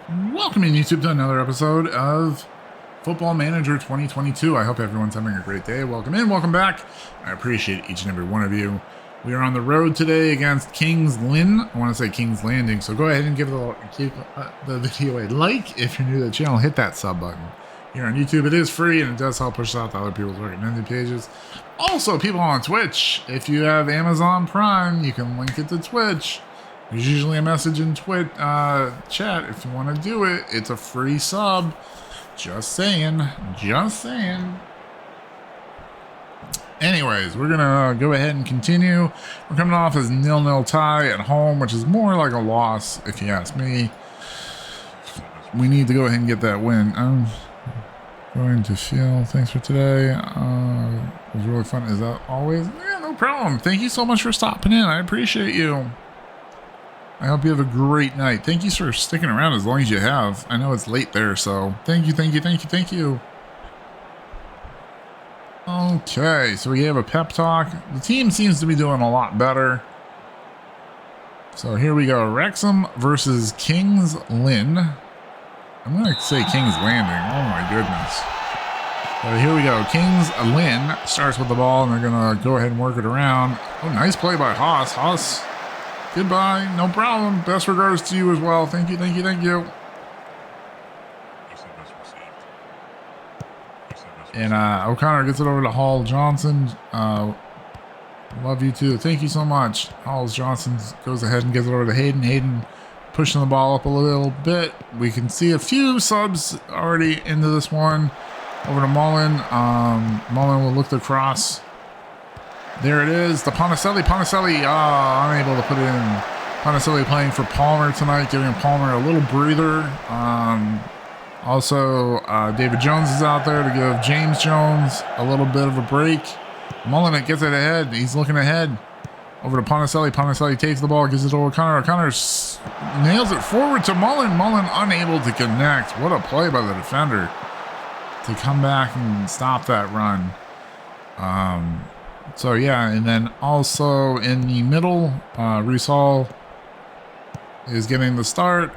Welcome in YouTube to another episode of Football Manager 2022. I hope everyone's having a great day. Welcome in, welcome back. I appreciate each and every one of you. We are on the road today against King's Lynn. I want to say King's Landing, so go ahead and give the video a like. If you're new to the channel, hit that sub button. Here on YouTube, it is free and it does help push out to other people's recommended pages. Also, people on Twitch, if you have Amazon Prime, you can link it to Twitch. There's usually a message in chat if you want to do it. It's a free sub. Just saying. Just saying. Anyways, we're going to go ahead and continue. We're coming off as 0-0 tie at home, which is more like a loss, if you ask me. We need to go ahead and get that win. I'm going to feel. Thanks for today. It was really fun. Is that always? Yeah, no problem. Thank you so much for stopping in. I appreciate you. I hope you have a great night. Thank you for sticking around as long as you have. I know it's late there, so thank you, thank you, thank you, thank you. Okay, so we have a pep talk. The team seems to be doing a lot better. So here we go. WREXHAM versus King's Lynn. I'm going to say King's Landing. Oh my goodness. So here we go. King's Lynn starts with the ball, and they're going to go ahead and work it around. Oh, nice play by Haas. Haas. Goodbye, no problem. Best regards to you as well. Thank you, thank you, thank you. And O'Connor gets it over to Hall Johnson. Love you too. Thank you so much. Hall Johnson goes ahead and gets it over to Hayden. Hayden pushing the ball up a little bit. We can see a few subs already into this one. Over to Mullen. Mullen will look to cross. There it is, the Ponticelli, unable to put it in. Ponticelli playing for Palmer tonight, giving Palmer a little breather. Also, David Jones is out there to give James Jones a little bit of a break. Mullen gets it ahead, he's looking ahead. Over to Ponticelli, Ponticelli takes the ball, gives it to O'Connor. O'Connor nails it forward to Mullen. Mullen unable to connect. What a play by the defender to come back and stop that run. So yeah, and then also in the middle, Reesall is getting the start,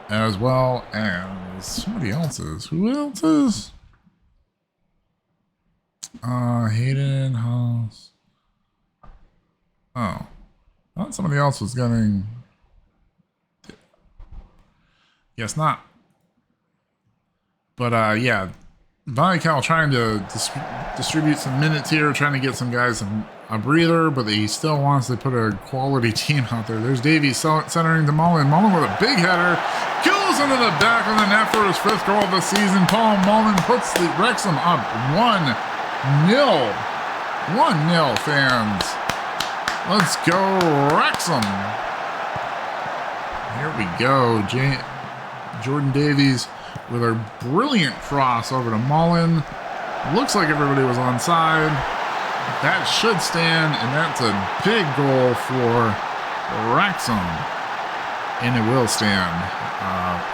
as well as somebody else's. Who else is? Hayden Haas. Oh, I thought somebody else was getting. Guess not. But yeah. Cal trying to distribute some minutes here, trying to get some guys a breather, but he still wants to put a quality team out there. There's Davies centering to Mullen. Mullen with a big header. Goes into the back of the net for his 5th goal of the season. Paul Mullen puts the WREXHAM up 1-0. 1-0, fans. Let's go, WREXHAM. Here we go. Jordan Davies with a brilliant cross over to Mullen. Looks like everybody was onside. That should stand, and that's a big goal for WREXHAM. And it will stand.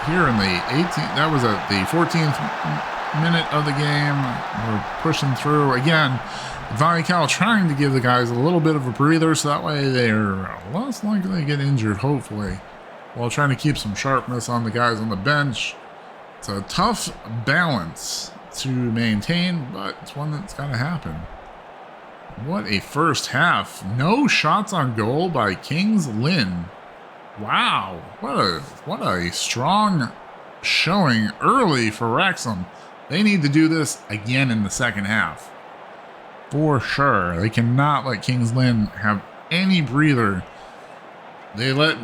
Here in the 18th, that was at the 14th minute of the game. We're pushing through. Again, Cal trying to give the guys a little bit of a breather, so that way they're less likely to get injured, hopefully, while trying to keep some sharpness on the guys on the bench. It's a tough balance to maintain, but it's one that's got to happen. What a first half. No shots on goal by King's Lynn. Wow. What a strong showing early for WREXHAM. They need to do this again in the second half. For sure. They cannot let King's Lynn have any breather. They let,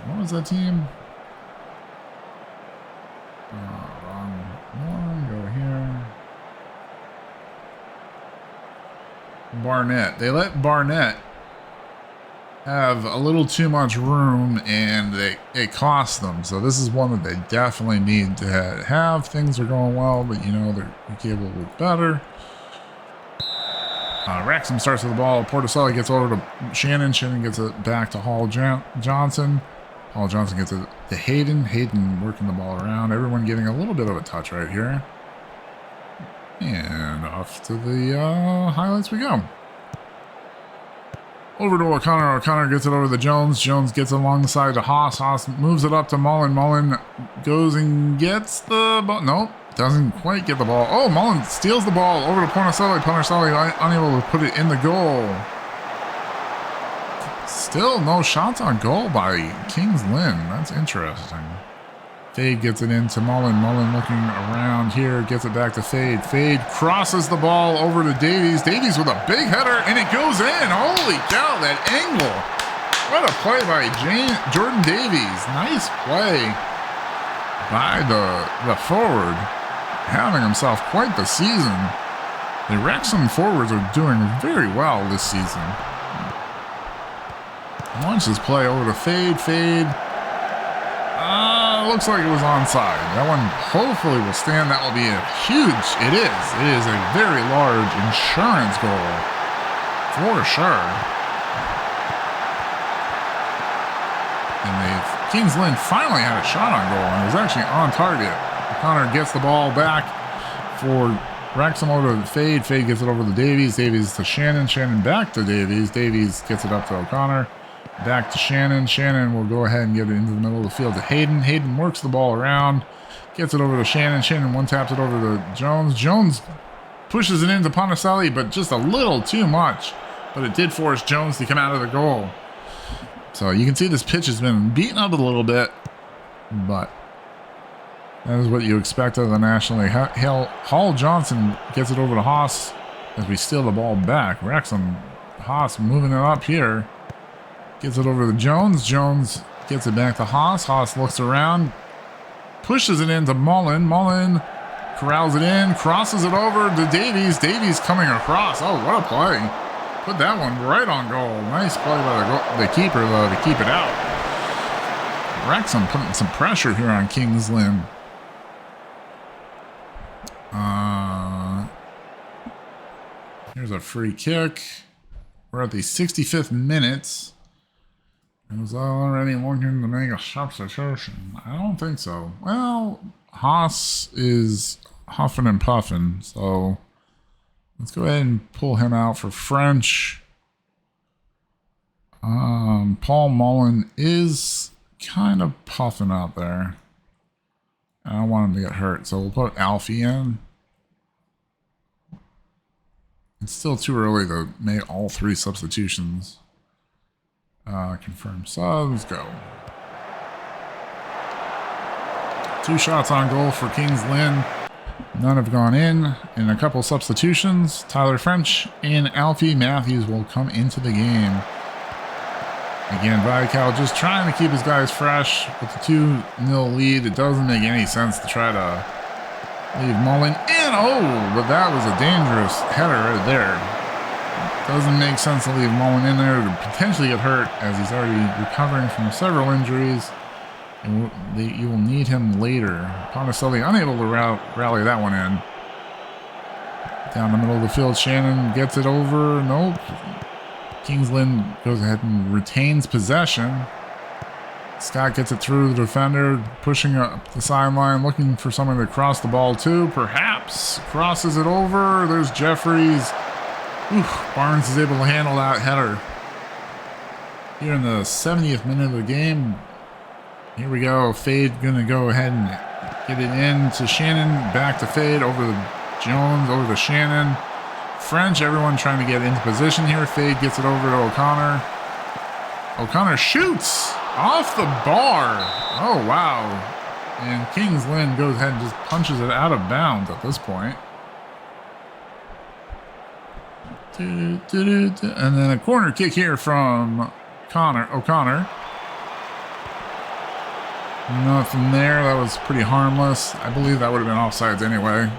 what was that team? Wrong one, go here. Barnett. They let Barnett have a little too much room, and it cost them. So this is one that they definitely need to have. Things are going well, but you know, they're capable of better. WREXHAM starts with the ball. Porticelli gets over to Shannon. Shannon gets it back to Hall Johnson. Hall Johnson gets it to Hayden. Hayden working the ball around. Everyone getting a little bit of a touch right here. And off to the highlights we go. Over to O'Connor. O'Connor gets it over to Jones. Jones gets it along the side to Haas. Haas moves it up to Mullen. Mullen goes and gets the ball. Nope, doesn't quite get the ball. Oh, Mullen steals the ball over to Pornicelli. Pornicelli unable to put it in the goal. Still no shots on goal by Kings Lynn. That's interesting. Fade gets it into Mullen. Mullen looking around here, gets it back to Fade. Fade crosses the ball over to Davies. Davies with a big header, and it goes in. Holy cow, that angle. What a play by Jordan Davies. Nice play by the forward. Having himself quite the season. The Wrexham forwards are doing very well this season. Launch this play over to Fade. Fade. Looks like it was onside. That one hopefully will stand. That will be a huge. It is. It is a very large insurance goal. For sure. And Kings Lynn finally had a shot on goal and it was actually on target. O'Connor gets the ball back for Wrexham over to Fade. Fade gets it over to Davies. Davies to Shannon. Shannon back to Davies. Davies gets it up to O'Connor. Back to Shannon. Shannon will go ahead and get it into the middle of the field to Hayden. Hayden works the ball around. Gets it over to Shannon. Shannon one-taps it over to Jones. Jones pushes it into Pornicelli, but just a little too much. But it did force Jones to come out of the goal. So you can see this pitch has been beaten up a little bit. But that is what you expect of the National League. Hall Johnson gets it over to Haas as we steal the ball back. Wrexham, Haas moving it up here. Gets it over to Jones. Jones gets it back to Haas. Haas looks around. Pushes it into Mullen. Mullen corrals it in. Crosses it over to Davies. Davies coming across. Oh, what a play. Put that one right on goal. Nice play by the keeper, though, to keep it out. Wrexham putting some pressure here on Kings Lynn. Here's a free kick. We're at the 65th minute. Was already looking to make a substitution? I don't think so. Well, Haas is huffing and puffing, so let's go ahead and pull him out for French. Paul Mullen is kind of puffing out there. I don't want him to get hurt, so we'll put Alfie in. It's still too early to make all three substitutions. Confirm subs, go. 2 shots on goal for Kings Lynn. None have gone in. And a couple substitutions. Tyler French and Alfie Matthews will come into the game. Again, Vical just trying to keep his guys fresh with the 2-0 lead. It doesn't make any sense to try to leave Mullen in. Oh, but that was a dangerous header right there. Doesn't make sense to leave Mullen in there to potentially get hurt as he's already recovering from several injuries. And you will need him later. Pornicelli unable to rally that one in. Down the middle of the field, Shannon gets it over. Nope. Kings Lynn goes ahead and retains possession. Scott gets it through the defender, pushing up the sideline, looking for someone to cross the ball to. Perhaps crosses it over. There's Jeffries. Oof, Barnes is able to handle that header. Here in the 70th minute of the game. Here we go. Fade going to go ahead and get it in to Shannon. Back to Fade. Over to Jones. Over to Shannon. French. Everyone trying to get into position here. Fade gets it over to O'Connor. O'Connor shoots off the bar. Oh, wow. And Kings Lynn goes ahead and just punches it out of bounds at this point. And then a corner kick here from O'Connor. Nothing there. That was pretty harmless. I believe that would have been offsides anyway.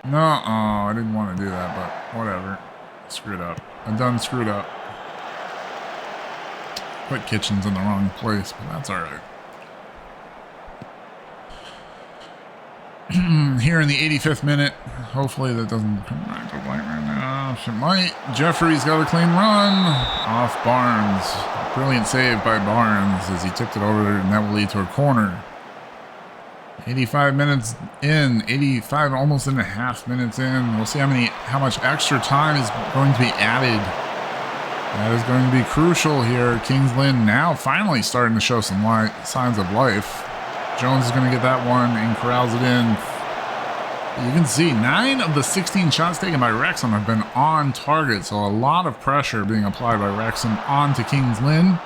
No, I didn't want to do that, but whatever. Screwed up. I done screwed up. Put Kitchens in the wrong place, but that's alright. Here in the 85th minute. Hopefully that doesn't come back to light right now. It might. Jeffrey's got a clean run. Off Barnes. Brilliant save by Barnes as he tipped it over, and that will lead to a corner. 85 minutes in, 85 almost and a half minutes in. We'll see how much extra time is going to be added. That is going to be crucial here. Kings Lynn now finally starting to show some signs of life. Jones is going to get that one and corrals it in. You can see 9 of the 16 shots taken by Wrexham have been on target, so a lot of pressure being applied by Wrexham onto Kings Lynn.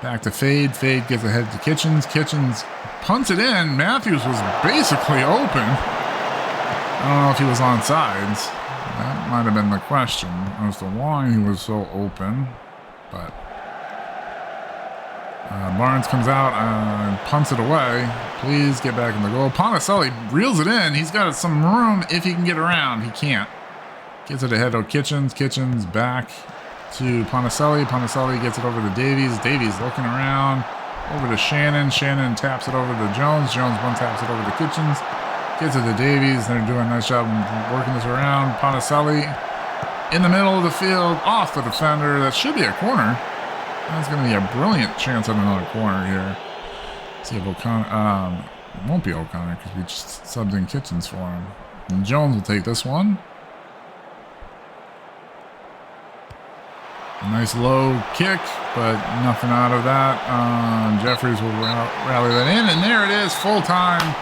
Back to Fade. Fade gets ahead to Kitchens. Kitchens punts it in. Matthews was basically open. I don't know if he was on sides. That might have been the question as to why he was so open. But Barnes comes out and punts it away. Please get back in the goal. Ponticelli reels it in. He's got some room if he can get around. He can't. Gets it ahead of Kitchens. Kitchens back to Ponticelli. Ponticelli gets it over to Davies. Davies looking around. Over to Shannon. Shannon taps it over to Jones. Jones one taps it over to Kitchens. Gets it to Davies. They're doing a nice job working this around. Ponticelli in the middle of the field. Off the defender. That should be a corner. That's going to be a brilliant chance at another corner here. See if O'Connor... it won't be O'Connor because we just subbed in Kitchens for him. And Jones will take this one. A nice low kick, but nothing out of that. Jeffries will rally that in, and there it is, full time.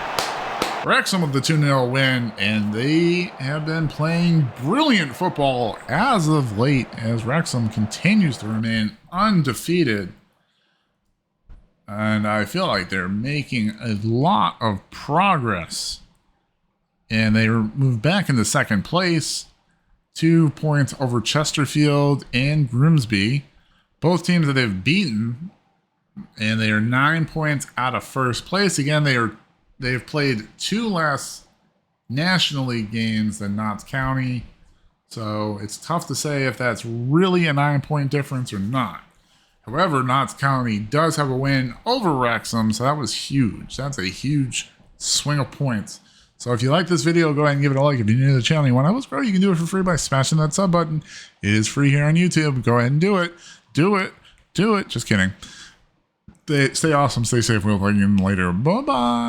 Wrexham with the 2-0 win, and they have been playing brilliant football as of late, as Wrexham continues to remain undefeated. And I feel like they're making a lot of progress. And they move back into second place. 2 points over Chesterfield and Grimsby. Both teams that they've beaten. And they are 9 points out of first place. Again, they've played 2 less National League games than Notts County. So it's tough to say if that's really a 9-point difference or not. However, Notts County does have a win over Wrexham, so that was huge. That's a huge swing of points. So if you like this video, go ahead and give it a like. If you're new to the channel and you want to help us grow, you can do it for free by smashing that sub button. It is free here on YouTube. Go ahead and do it. Do it. Do it. Just kidding. Stay awesome. Stay safe. We'll talk again later. Bye-bye.